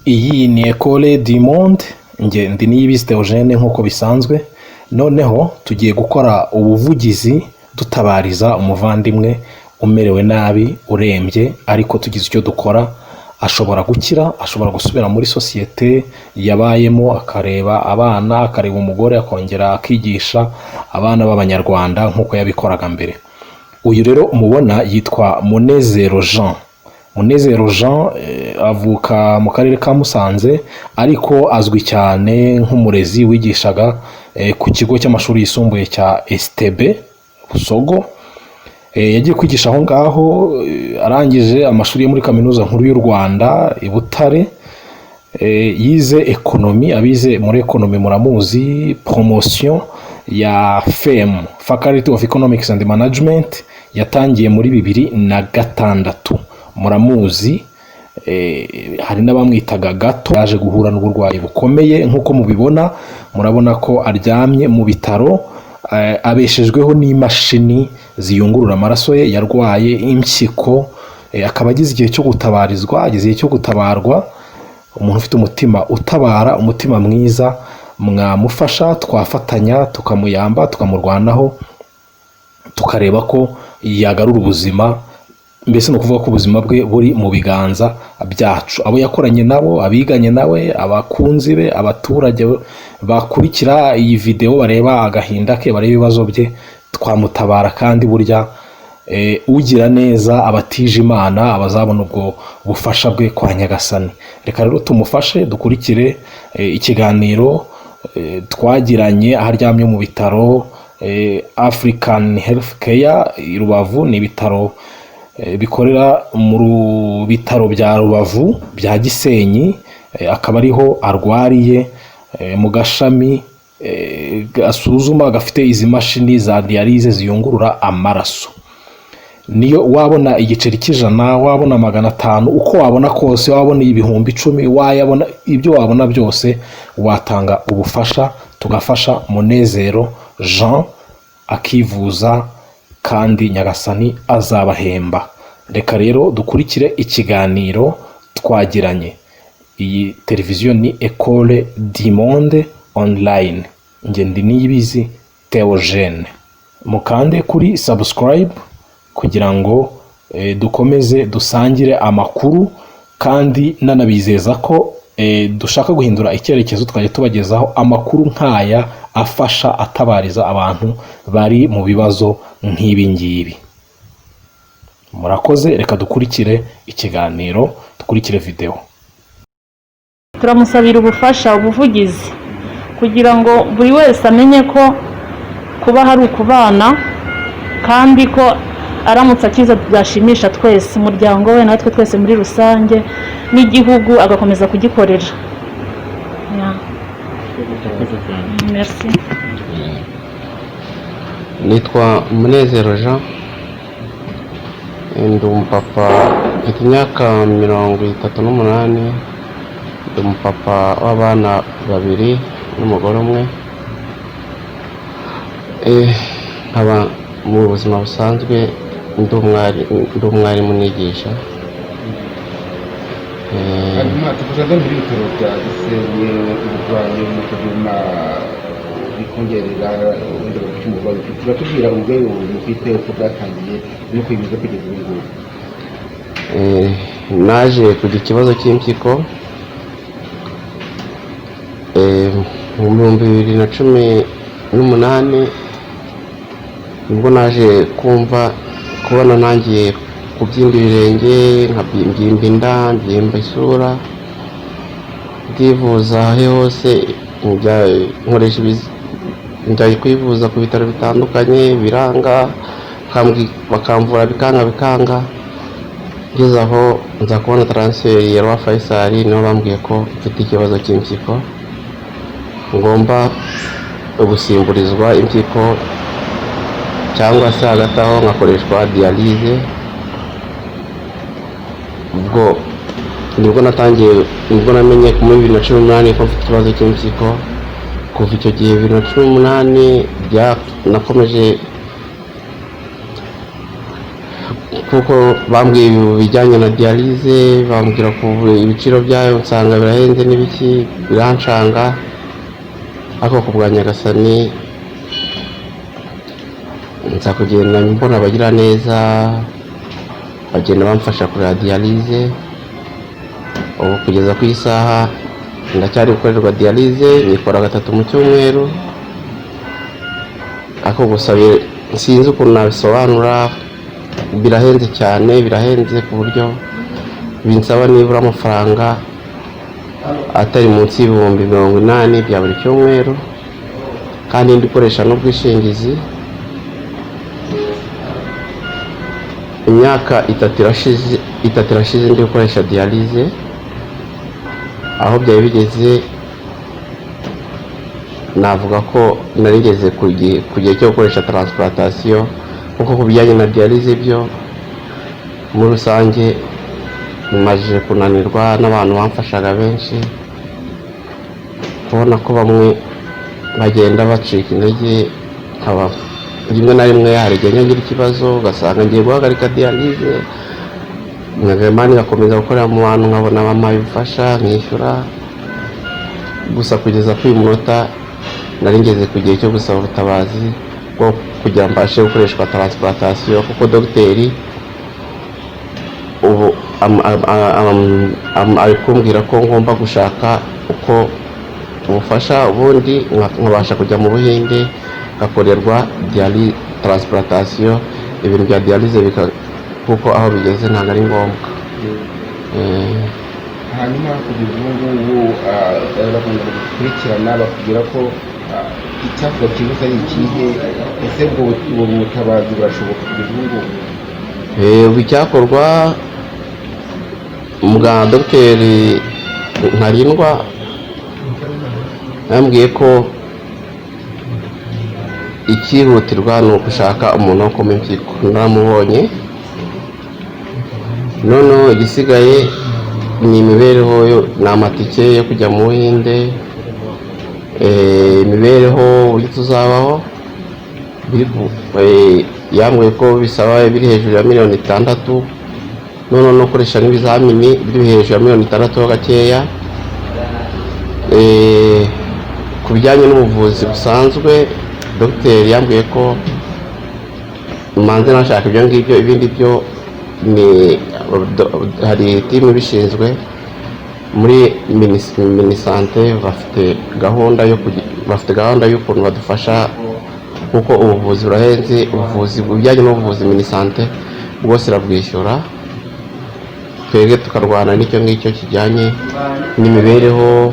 Iyi ni Ecole du Monde, nge ndi Niyibizi Theogene nk'uko bisanzwe. Noneho tugiye gukora ubuvugizi dutabariza umuvandimwe umerewe nabi, urembye, ariko tugize icyo dukora ashobora gukira, ashobora gusubira muri sosiyete yabayemo, akareba abana, akareba umugore, akongera akigisha abana b'Abanyarwanda nk'uko yabikoraga mbere. Uyu rero umubona yitwa Munezero Jean. Munezero Jean avuka mu karere ka Musanze, ariko azwi cyane nk'umurezi wigishaga ku kigo cy'amashuri yisumbuye cya STB Busogo. Yagiye kwigisha aho ngaho, arangije amashuri yo muri kaminuza nkuru y'u Rwanda i Butare. Yize ekonomi, abize muri ekonomi muramuzi, promotion ya FEM, Faculty of Economics and Management, yatangiye muri 2006. Muramuzi, hari n'abamwitaga Gato. Yaje guhura n'uburwayi bukomeye nk'uko mubibona, murabona ko aryamye mu bitaro, abeshejweho n'imashini ziyungurura amaraso ye. Yarwaye impyiko, akaba agize igihe cyo gutabarizwa, agize igihe cyo gutabarwa. Umuntu ufite umutima utabara, umutima mwiza, mwamufasha, twafatanya tukamuyamba, tukamurwanaho, tukareba ko yagarura ubuzima. Mbese no kuvuga ko ubuzima bwe buri mu biganza byacu. Abo yakoranye nabo, abiganye nawe, abakunzi be, abaturage bakurikira iyi video bareba agahinda ke, bareba ibibazo bye, twamutabara. Kandi burya ugira neza abatije Imana abazabona ubwo bufasha bwe kwa Nyagasani. Reka rero tumufashe, dukurikire ikiganiro twagiranye aharyamye mu bitaro African Health Care i Rubavu. Ni ibitaro bikorera mu bitaro bya Rubavu bya Gisenyi, akaba ariho arwariye mu gashami gasuzuma, gafite izi mashini za dialyse ziyungurura amaraso. Niyo wabona igiceri cy'ijana, wabona 500, uko wabona kose, wabona 10,000, wayabona ibyo wabona byose, watanga ubufasha, tugafasha Munezero Jean akivuza, kandi Nyagasani azabahemba. Reka rero dukurikire ikiganiro twagiranye. Iyi televiziyo ni Ecole du Monde online. Nge ndi Niyibizi Theogene. Mukande kuri subscribe kugira ngo dukomeze dusangire amakuru, kandi nanabizeza ko dushaka guhindura icyerekezo, twajya tubagezaho amakuru nk'aya afasha, atabariza abantu bari mu bibazo nk'ibi ngibi. Murakoze, reka dukurikire ikiganiro, dukurikire video. Turamusabira ubufasha, ubuvugizi, kugira ngo buri wese amenye ko kuba hari ukubana, kandi ko aramutse akiza byashimisha twese, umuryango we natwe twese muri rusange, n'igihugu agakomeza kugikorera. Merci. Nitwa Munezero Jean, ndi umupapa, mfite imyaka 38, ndi umupapa w'abana 2 n'umugore umwe. Nkaba mu buzima busanzwe ndi umwarimu nigisha. Tukuzaga muri bitaro bya Gisenyi, uburwayi mukaguma bikongerera indero cy'umurwayi. Turatubwira ubwo mufite uko bwatangiye no kwimeza kugeza ubu. Naje kugira ikibazo cy'impyiko mu 2018, nibwo naje kubona nangiye kubyimba ibirenge, nkabyimba inda, mbyimba isura, ndivuza hose, njya kwivuza ku bitaro bitandukanye, biranga, bakamvura bikanga. Ngeze aho nza kubona transfer ya Roi Faisal, niho bambwiye ko mfite ikibazo cy'impyiko, ngomba gusimburizwa impyiko, cyangwa se hagati aho nkakoreshwa dialyse. Ubwo nibwo namenye muri 2018 ko mfite ikibazo cy'impyiko. Kuva icyo gihe 2018 nakomeje kuko bambwiye ibijyanye na diyalize, bambwira ko ibiciro byayo nsanga birahenze n'ibiki biranshanga, ariko ku bwa Nyagasani nza kugenda mbona abagira neza bagenda bamfasha kureba diyalize. Ubu kugeza ku isaha ndacyari gukorerwa diyalize, nikora 3 mu cyumweru, ariko gusa sinzi ukuntu nabisobanura, birahenze cyane, birahenze ku buryo binsaba nibura amafaranga atari munsi y'ibihumbi 80 bya buri cyumweru, kandi ndikoresha n'ubwishingizi. Imyaka 3 irashize ndi gukoresha diyalize, aho byari bigeze navuga ko narigeze ku gihe cyo gukoresha transplantation, kuko ku bijyanye na diyalize byo muri rusange maje kunanirwa n'abantu bamfashaga benshi, kubona ko bamwe bagenda bacika intege, rimwe na rimwe hari igihe ngira ikibazo ugasanga ngiye guhagarika diyalize, Imana igakomeza gukorera mu bantu, nkabona mama bifasha nkishyura. Gusa kugeza kuri uyu munota nari ngeze ku gihe cyo gusaba ubutabazi bwo kugira mbashe gukoreshwa transplantation, kuko dogiteri ubu ari kumbwira ko ngomba gushaka uko ubufasha, ubundi nkabasha kujya mu Buhinde ngakorerwa transplantation. Ibintu bya diyalize kuko aho bigeze ntabwo ari ngombwa. hanyuma kugeza ubu ngubu bakunda gukurikirana bakubwira ko icyakorwa cyihuse ari ikihe, ese ubwo butabazi burashoboka kugeza ubu ngubu? Icyakorwa, muganga Dogiteri Ntarindwa yambwiye ko ikihutirwa ni ugushaka umuntu wo kuma impyiko. Naramubonye, noneho igisigaye ni imibereho, ni amatike yo kujya mu Buhinde, imibereho uburyo tuzabaho. Yambwiye ko bisaba biri hejuru ya $6,000,000, noneho no gukoresha n'ibizamini biri hejuru ya $6,000,000 gakeya. Ku bijyanye n'ubuvuzi busanzwe, dogiteri yambwiye ko manze nashaka ibyo ngibyo, ibindi byo hari timu ibishinzwe muri minisante, bafite gahunda y'ukuntu badufasha, kuko ubuvuzi burahenze. Ubuvuzi bujyanye n'ubuvuzi minisante bwose irabwishyura, twebwe tukarwana n'icyo ngicyo kijyanye n'imibereho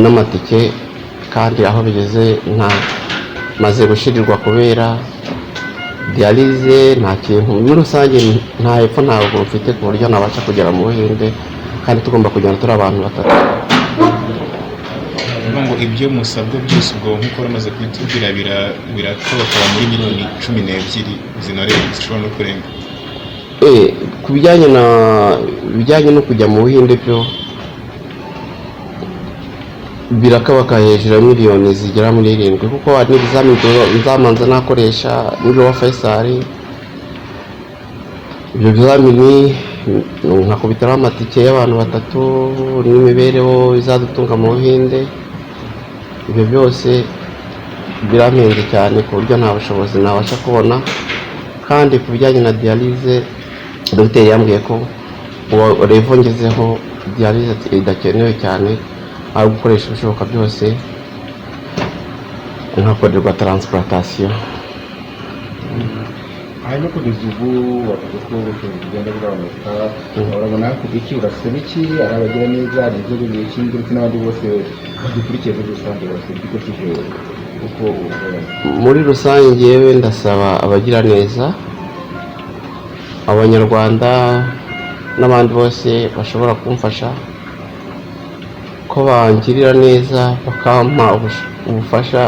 n'amatike, kandi aho bigeze maze gushirirwa kubera diyalize. Nta kintu muri rusange, nta hepfo ntabwo mfite ku buryo nabasha kugera mu Buhinde, kandi tugomba kugenda turi abantu 3. ngo ibyo musabwa byose ubwo nk'uko bamaze kubitubwira birakabakaba muri miliyoni 12 zinorenga, zishobora no kurenga. Ku bijyanye no kujya mu Buhinde byo birakabaka hejuru ya miliyoni zigera muri 7, kuko hari n'ibizamini nzamanza nakoresha muri wa Faisal. Ibyo bizamini nkakubitiraho amatike y'abantu 3 n'imibereho izadutunga mu Buhinde. Ibyo byose birampenze cyane ku buryo nta bushobozi nabasha kubona. Kandi ku bijyanye na diyalize, dogiteri yambwiye ko revo ngezeho diyalize idakenewe cyane, ari gukoresha ibishoboka byose nkakorerwa transplantation. hanyuma kugeza ubu bavuga ko ubushobozi bugenda bugabanuka, urabona ko iki urasaba iki? Ari abagira neza, hari inzego zibishinzwe ndetse n'abandi bose badukurikiye muri rusange, basaba ukurikije uko ubona. Muri rusange yewe ndasaba abagira neza, Abanyarwanda n'abandi bose bashobora kumfasha, ko bangirira neza bakampa ubufasha,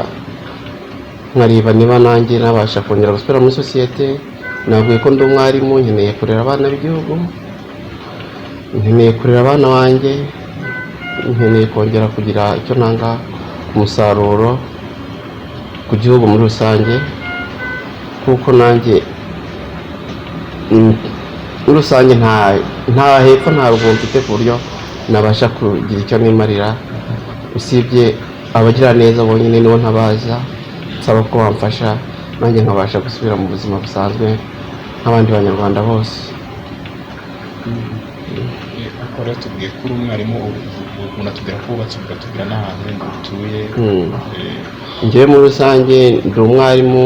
nkareba niba nanjye nabasha kongera gusubira muri sosiyete. Nabwiye ko ndi umwarimu, nkeneye kurera abana b'igihugu, nkeneye kurera abana banjye, nkeneye kongera kugira icyo nanga umusaruro ku gihugu muri rusange, kuko nanjye muri rusange nta hepfo nta ruguru mfite ku buryo nabasha kugira icyo nimarira, usibye abagira neza bonyine nibo ntabaza, nsaba ko bamfasha nanjye nkabasha gusubira mu buzima busanzwe nk'abandi banyarwanda bose. akora tubwiye ko uri umwarimu, unatubwira ko wubatse, ugatubwira n'ahantu wenda utuye. Njyewe muri rusange ndi umwarimu,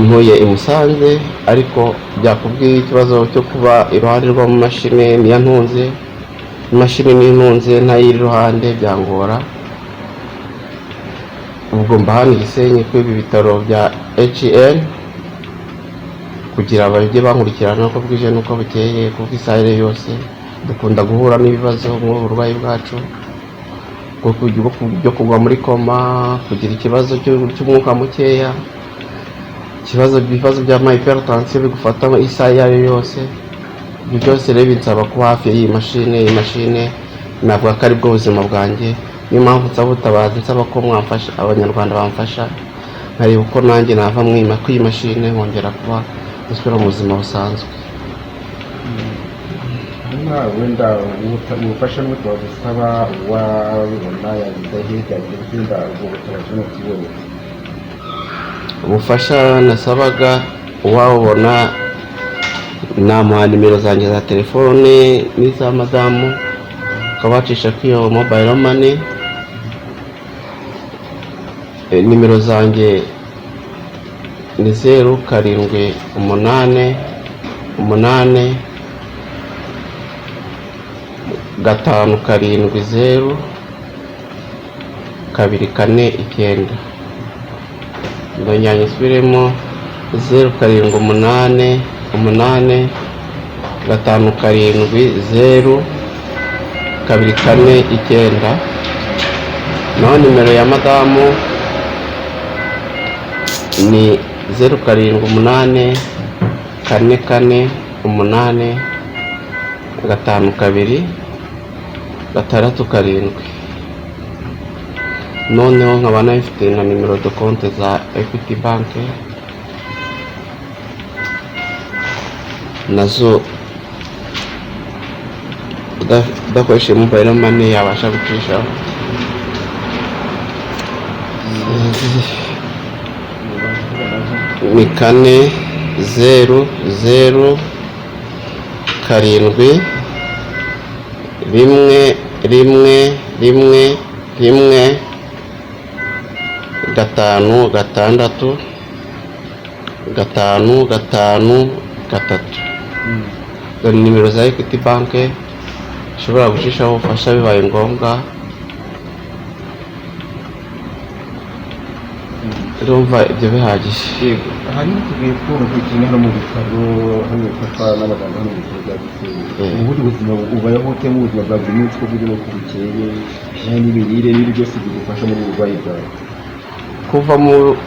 ntuye i Musanze, ariko byakubwiye ikibazo cyo kuba iruhande rw'amamashini niyo ntunze, imashini niyo ntunze ntayiri iruhande byangora. Ubwo mba hano i Gisenyi kuri ibi bitaro bya HN kugira bajye bankurikirana uko bwije n'uko bukeye, kuko isaha yose dukunda guhura n'ibibazo nk'uburwayi bwacu byo kugwa muri koma, kugira ikibazo cy'umwuka mukeya, ibibazo bya hypertension bigufata isaha iyo ari yo yose. Ibyo byose rero binsaba kuba hafi y'iyi mashine, navuga ko ari bwo buzima bwanjye. Niyo mpamvu nsaba ubutabazi, nsaba ko mwamfasha, abanyarwanda bamfasha nkareba uko nanjye nava kuri iyi mashine nkongera kuba gusubira mu buzima busanzwe. wenda ubufasha n'ubuto bagusaba wabibona yagize hirya gutsinda ubwo butabazi no kibona. Ubufasha nasabaga uwabona namuha nimero zanjye za telefone n'iza madamu, ukabacisha kuri iyo mobile money. Nimero zanjye ni 0788 570 249. Ndongera nsubiremo 0788 570 249. naho nimero ya madamu ni 0788 44 8 52 6. noneho nkaba nayifite na nimero de konte za Equity Bank, nazo udakoresheje mobile money yabasha gucishaho. Ni 4 0 0 7 1 1 1 1 5 6 5 5 3. Dore nimero za Equity Bank ushobora gucishaho ubufasha bibaye ngombwa. Urumva ibyo bihagije. hanyuma tugiye kubona kwikinira hano mu bitaro hano bifashwa n'abaganga hano mu bitaro bya Gisenyi. Ubundi buzima ubayeho ute mu buzima bwa buri munsi ko burimo ko bukeye bijyanye n'imirire n'ibindi byose bigufasha muri ubu burwayi bwawe?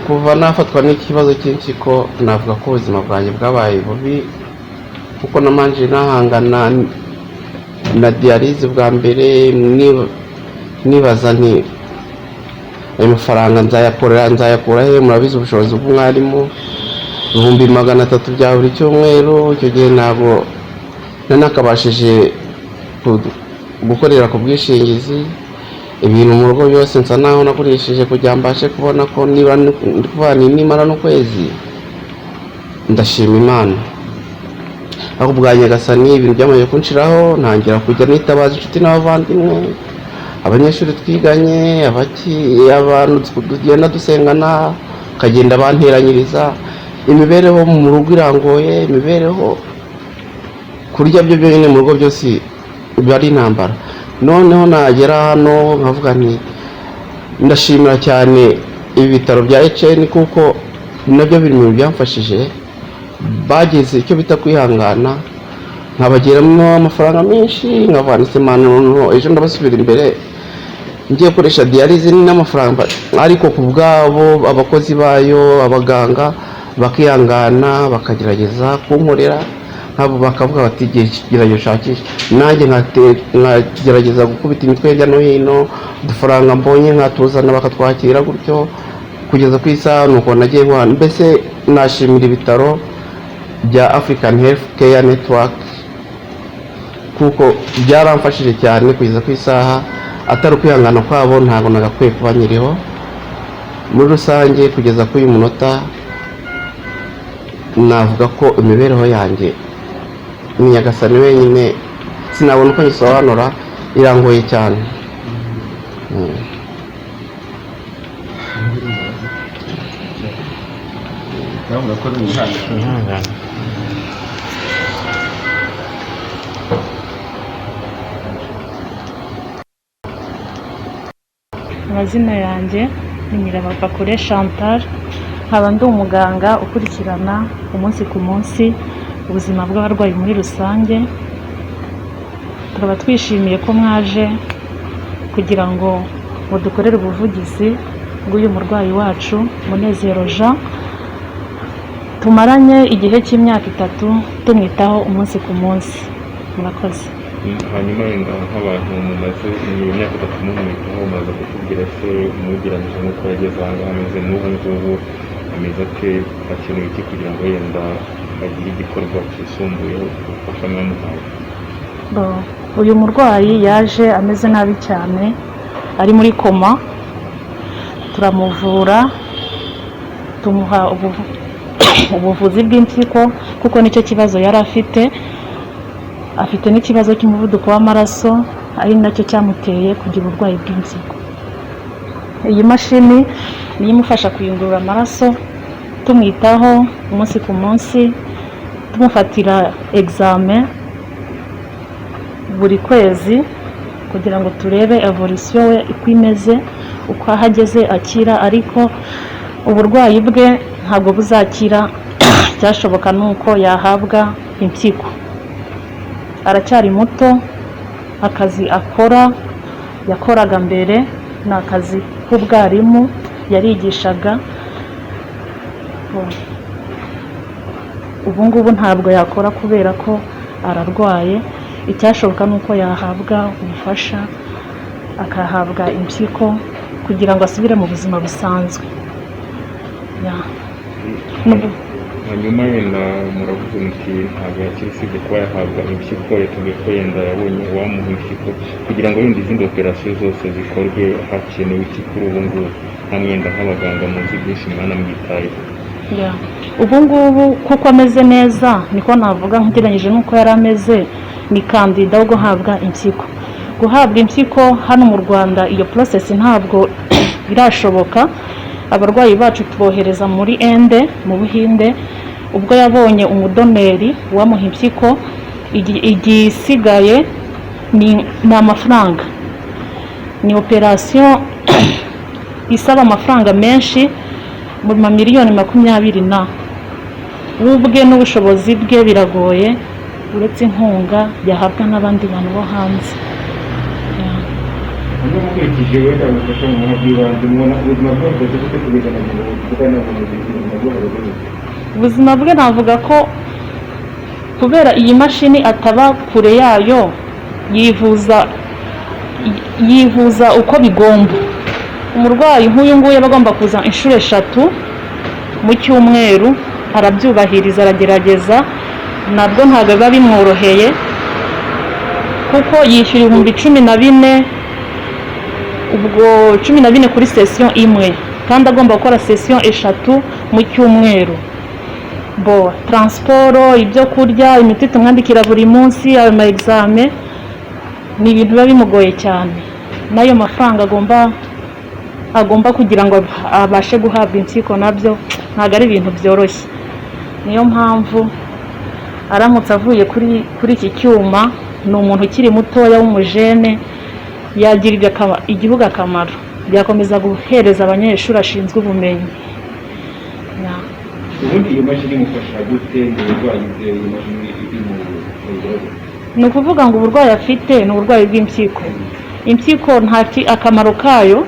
Kuva nafatwa n'ikibazo cy'impyiko navuga ko ubuzima bwanjye bwabaye bubi, kuko namanje nahangana na dialyse bwa mbere, nibaza nti ayo mafaranga nzayakura he? Murabizi ubushobozi bw'umwarimu 300 bya buri cyumweru. Icyo gihe ntabwo nanakabashije gukorera ku bwishingizi. Ibintu mu rugo byose nsa naho nakoresheje kugira mbashe kubona ko niba nimara n'ukwezi. Ndashima Imana. Aho ubwanye gasani ibintu byamaze kunshiraho, ntangira kujya nitabaza inshuti n'abavandimwe, abanyeshuri twiganye, abantu tugenda dusengana, kagenda banteranyiriza. Imibereho mu rugo irangoye, imibereho kurya byo byonyine mu rugo byose bari intambara. Noneho nagera hano nkavuga nti ndashimira cyane ibi bitaro bya HN, kuko nabyo biri mu byamfashije. Bageze icyo bita kwihangana, nkabagiramo amafaranga menshi, nkavanditse mano ejo ndabasubira imbere ngiye gukoresha dialyse n'amafaranga, ariko ku bwabo abakozi bayo, abaganga bakihangana bakagerageza kunkorera, nkabo bakavuga bati igihe kigerageje ushakisha, nanjye nkagerageza gukubita imitwe hirya no hino, udufaranga mbonye nkatuzana bakatwakira gutyo kugeza ku isaha. Nuko nagiye mbese nashimira ibitaro bya African Health Care Network kuko byaramfashije cyane kugeza ku isaha, atari ukwihangana kwabo ntabwo nagakwiye kuba nyiriho. Muri rusange kugeza kuri uyu munota navuga ko imibereho yanjye ni Nyagasani wenyine, sinabona uko nyisobanura, irangoye cyane. Amazina yanjye ni Nyirabavakure Chantal, nkaba ndi umuganga ukurikirana umunsi ku munsi ubuzima bw'abarwayi muri rusange. Tukaba twishimiye ko mwaje kugira ngo mudukorere ubuvugizi bw'uyu murwayi wacu Munezero Jean, tumaranye igihe cy'imyaka 3 tumwitaho umunsi ku munsi. Murakoze. Hanyuma wenda nk'abantu mumaze imyaka 3 mumwitaho, mumaze kutubwira se mugereranyije n'uko yageze aha ngaha ameze n'ubu ngubu ameze ate, akeneye iki kugira ngo wenda agire igikorwa cyisumbuyeho ubufasha mwamuhaye? Uyu murwayi yaje ameze nabi cyane, ari muri koma, turamuvura tumuha ubuvuzi bw'impyiko kuko nicyo kibazo yari afite n'ikibazo cy'umuvuduko w'amaraso, ari nacyo cyamuteye kugira uburwayi bw'impyiko. Iyi mashini niyo imufasha kuyungurura amaraso, tumwitaho umunsi ku munsi, tumufatira examen buri kwezi kugira ngo turebe evolution we uko imeze, uko ahageze akira, ariko uburwayi bwe ntabwo buzakira. Cyashoboka nuko yahabwa impyiko. Aracyari muto, akazi akora yakoraga mbere ni akazi k'ubwarimu, yarigishaga. Ubu ngubu ntabwo yakora kubera ko ararwaye. Icyashoboka nuko yahabwa ubufasha, akahabwa impyiko kugira ngo asubire mu buzima busanzwe. Hanyuma wenda muravuze muti ntabwo yakiri, usibye kuba yahabwa impyiko, yatubwiye ko yenda yabonye uwamuha impyiko. Kugira ngo wenda izindi operasiyo zose zikorwe hakenewe iki kuri ubu ngubu? Mwenda nk'abaganga muzi byinshi mwanamwitayeho. Ubu ngubu kuko ameze neza, niko navuga, nkugereranyije n'uko yari ameze, ni kandida wo guhabwa impyiko. Guhabwa impyiko hano mu Rwanda iyo process ntabwo birashoboka. Abarwayi bacu tubohereza muri Inde, mu Buhinde. Ubwo yabonye umudoneri wamuha impyiko, igisigaye ni amafaranga. Ni operation isaba amafaranga menshi, mu miliyoni 20 na ubwe n'ubushobozi bwe biragoye, uretse inkunga yahabwa n'abandi bantu bo hanze. Mukurikije wenda ubufasha mu bw'ibanze, mubona ubuzima bwe bwose bufite kubigana mu bugana mu ubuzima bwe. Navuga ko kubera iyi mashini ataba kure yayo, yivuza uko bigomba. Umurwayi nk'uyu nguyu aba agomba kuza inshuro 3 mu cyumweru, arabyubahiriza, aragerageza. Nabwo ntabwo biba bimworoheye kuko yishyura 14,000, ubwo 14 kuri session imwe, kandi agomba gukora session 3 mu cyumweru. Transport, ibyo kurya, imiti tumwandikira buri munsi, ayo ma examen, ni ibintu biba bimugoye cyane. Nayo mafaranga agomba kugira ngo abashe guhabwa impyiko, nabyo ntabwo ari ibintu byoroshye. Niyo mpamvu aramutse avuye kuri iki cyuma, ni umuntu ukiri mutoya w'umujene, yagirira igihugu akamaro, byakomeza guhereza abanyeshuri ashinzwe ubumenyi. Ubundi iyo mashini imufasha gute mu burwayi bwe? Iyo mashini ni ukuvuga ngo uburwayi afite ni uburwayi bw'impyiko. Impyiko akamaro kayo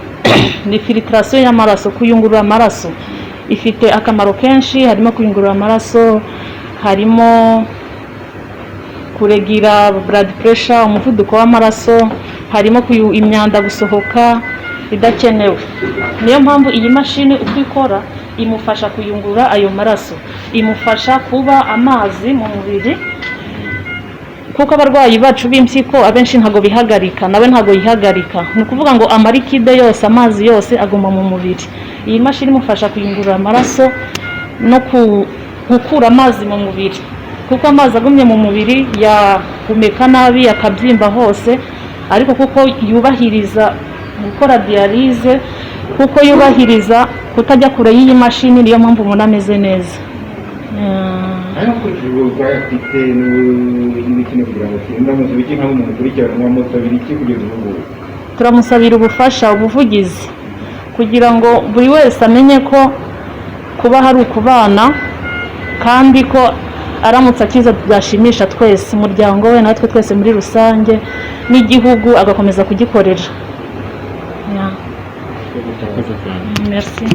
ni filtration y'amaraso, kuyungurura amaraso. Ifite akamaro kenshi, harimo kuyungurura amaraso, harimo kuregira blood pressure, umuvuduko w'amaraso, harimo imyanda gusohoka idakenewe. Niyo mpamvu iyi mashini uko ikora imufasha kuyungurura ayo maraso, imufasha kuba amazi mu mubiri, kuko abarwayi bacu b'impyiko abenshi ntago bihagarika, nawe ntago yihagarika. Ni ukuvuga ngo amarikide yose, amazi yose aguma mu mubiri. Iyi mashini imufasha kuyungurura amaraso no gukura amazi mu mubiri, kuko amazi agumye mu mubiri yahumeka nabi, yakabyimba hose. Ariko kuko yubahiriza gukora dialyse, kuko yubahiriza kutajya kure y'iyi mashini, niyo mpamvu umuntu ameze neza. ariko ukurikije uburwayi afite n'ibikene kugira ngo ndamuze biki nk'aho umuntu ukurikiranwa musabira iki kugeza ubu? Turamusabira ubufasha, ubuvugizi, kugira ngo buri wese amenye ko kuba hari ukubana, kandi ko aramutse akiza byashimisha twese, umuryango we natwe twese muri rusange, n'igihugu agakomeza kugikorera. Merci.